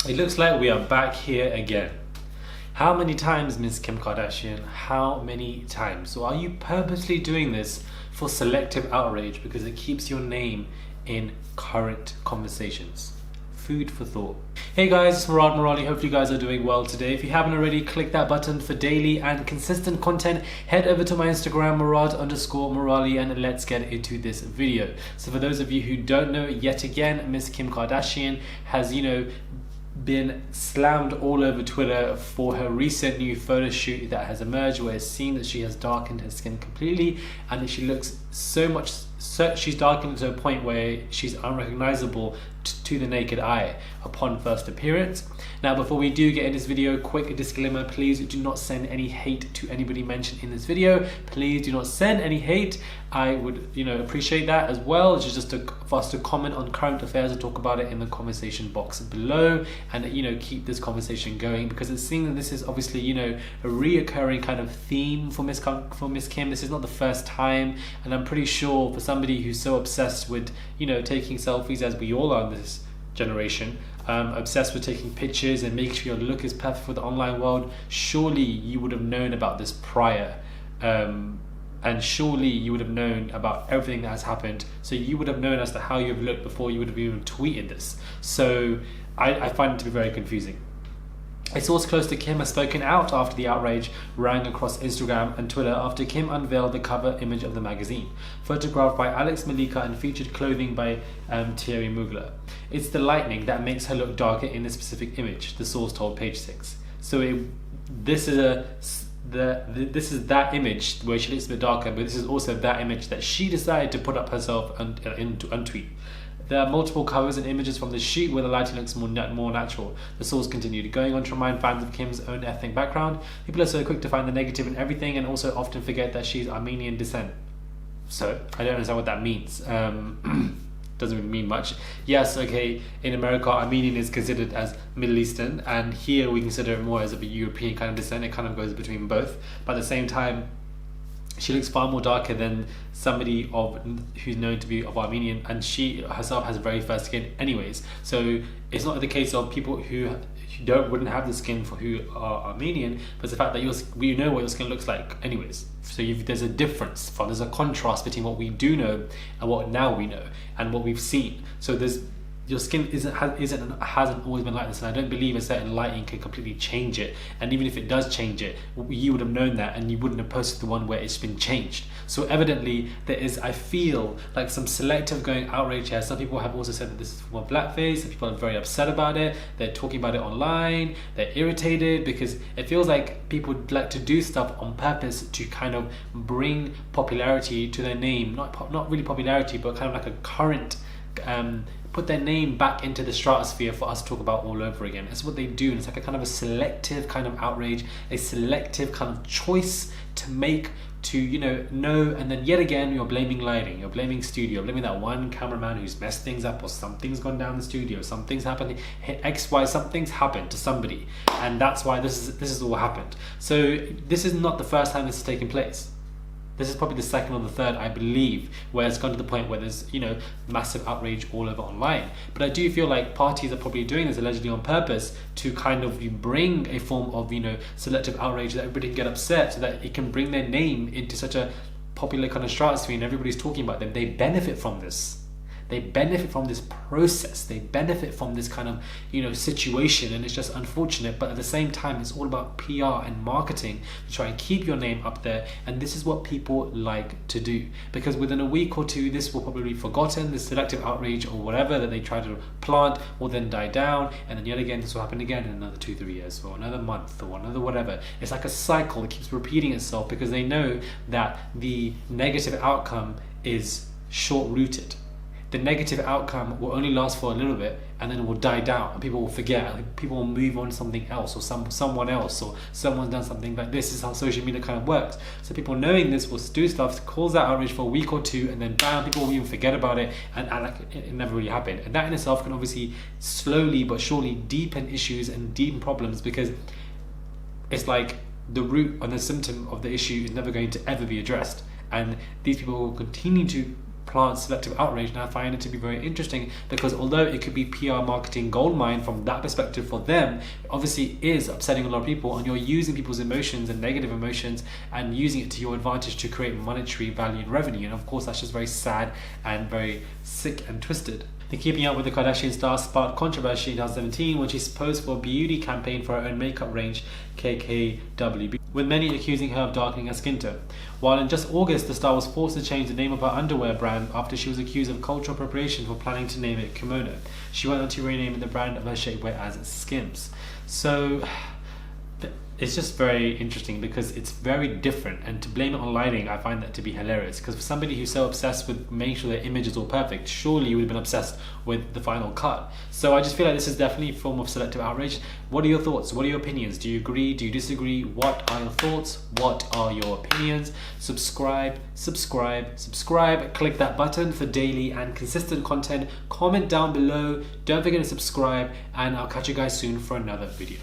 It looks like we are back here again. How many times, Miss Kim Kardashian? How many times? So are you purposely doing this for selective outrage because it keeps your name in current conversations? Food for thought. Hey guys, it's Murad Murali. Hope you guys are doing well today. If you haven't already, click that button for daily and consistent content. Head over to my Instagram, Murad_Murali, and let's get into this video. So for those of you who don't know, yet again, Miss Kim Kardashian has, been slammed all over Twitter for her recent new photo shoot that has emerged, where it's seen that she has darkened her skin completely and that she looks she's darkened to a point where she's unrecognizable to the naked eye upon first appearance. Now, before we do get in this video, quick disclaimer: please do not send any hate to anybody mentioned in this video. Please do not send any hate. I would appreciate that as well. It's just for us to comment on current affairs and talk about it in the conversation box below, and keep this conversation going, because it seems that this is obviously a reoccurring kind of theme for Miss Kim. This is not the first time, and I'm pretty sure for somebody who's so obsessed with taking selfies, as we all are in this generation, obsessed with taking pictures and making sure your look is perfect for the online world, surely you would have known about this prior, and surely you would have known about everything that has happened. So you would have known as to how you have looked before you would have even tweeted this. So I find it to be very confusing. A source close to Kim has spoken out after the outrage rang across Instagram and Twitter after Kim unveiled the cover image of the magazine, photographed by Alex Malika and featured clothing by Thierry Mugler. It's the lightning that makes her look darker in this specific image, the source told Page 6. So this is that image where she looks a bit darker, but this is also that image that she decided to put up herself and untweet. There are multiple covers and images from the shoot where the lighting looks more natural. The source continued, going on to remind fans of Kim's own ethnic background. People are so quick to find the negative in everything and also often forget that she's Armenian descent. So, I don't understand what that means. Doesn't really mean much. Yes, okay, in America, Armenian is considered as Middle Eastern, and here we consider it more as a European kind of descent. It kind of goes between both. But at the same time, she looks far more darker than somebody who's known to be of Armenian, and she herself has very fair skin anyways. So it's not the case of people who wouldn't have the skin for who are Armenian, but it's the fact that we know what your skin looks like anyways. So there's a difference, there's a contrast between what we do know and what now we know and what we've seen. So your skin hasn't always been like this, and I don't believe a certain lighting can completely change it. And even if it does change it, you would have known that, and you wouldn't have posted the one where it's been changed. So evidently there is, I feel like, some selective going outrage here. Some people have also said that this is for blackface. Some people are very upset about it. They're talking about it online. They're irritated because it feels like people like to do stuff on purpose to kind of bring popularity to their name. Not really popularity, but kind of like a current. Put their name back into the stratosphere for us to talk about all over again. It's what they do, and it's like a kind of a selective kind of outrage, a selective kind of choice to make to know, and then yet again you're blaming lighting, you're blaming studio, you're blaming that one cameraman who's messed things up, or something's gone down the studio, something's happened, something's happened to somebody, and that's why this is all happened. So this is not the first time this is taking place. This is probably the second or the third, I believe, where it's gone to the point where there's, massive outrage all over online. But I do feel like parties are probably doing this allegedly on purpose to kind of bring a form of, selective outrage that everybody can get upset, so that it can bring their name into such a popular kind of stratosphere and everybody's talking about them. They benefit from this. They benefit from this process. They benefit from this kind of, situation, and it's just unfortunate. But at the same time, it's all about PR and marketing to try and keep your name up there. And this is what people like to do, because within a week or two, this will probably be forgotten. This selective outrage or whatever that they try to plant will then die down, and then yet again, this will happen again in another 2-3 years, or another month, or another whatever. It's like a cycle. It keeps repeating itself because they know that the negative outcome is short-rooted. The negative outcome will only last for a little bit, and then it will die down, and people will forget, and people will move on to something else, or someone else, or someone's done something. Like, this is how social media kind of works. So people knowing this will do stuff, cause that outrage for a week or two, and then bam, people will even forget about it and act like it never really happened. And that in itself can obviously slowly but surely deepen issues and deepen problems, because it's like the root and the symptom of the issue is never going to ever be addressed, and these people will continue to plant selective outrage, and I find it to be very interesting because although it could be PR marketing goldmine from that perspective for them, it obviously is upsetting a lot of people, and you're using people's emotions and negative emotions and using it to your advantage to create monetary value and revenue. And of course, that's just very sad and very sick and twisted. The Keeping Up with the Kardashian star sparked controversy in 2017 when she posed for a beauty campaign for her own makeup range, KKW, with many accusing her of darkening her skin tone. While in just August, the star was forced to change the name of her underwear brand after she was accused of cultural appropriation for planning to name it Kimono. She went on to rename the brand of her shapewear as Skims. So it's just very interesting because it's very different, and to blame it on lighting, I find that to be hilarious, because for somebody who's so obsessed with making sure their image is all perfect, surely you would have been obsessed with the final cut. So I just feel like this is definitely a form of selective outrage. What are your thoughts? What are your opinions? Do you agree? Do you disagree? What are your thoughts? What are your opinions? Subscribe, click that button for daily and consistent content. Comment down below. Don't forget to subscribe, and I'll catch you guys soon for another video.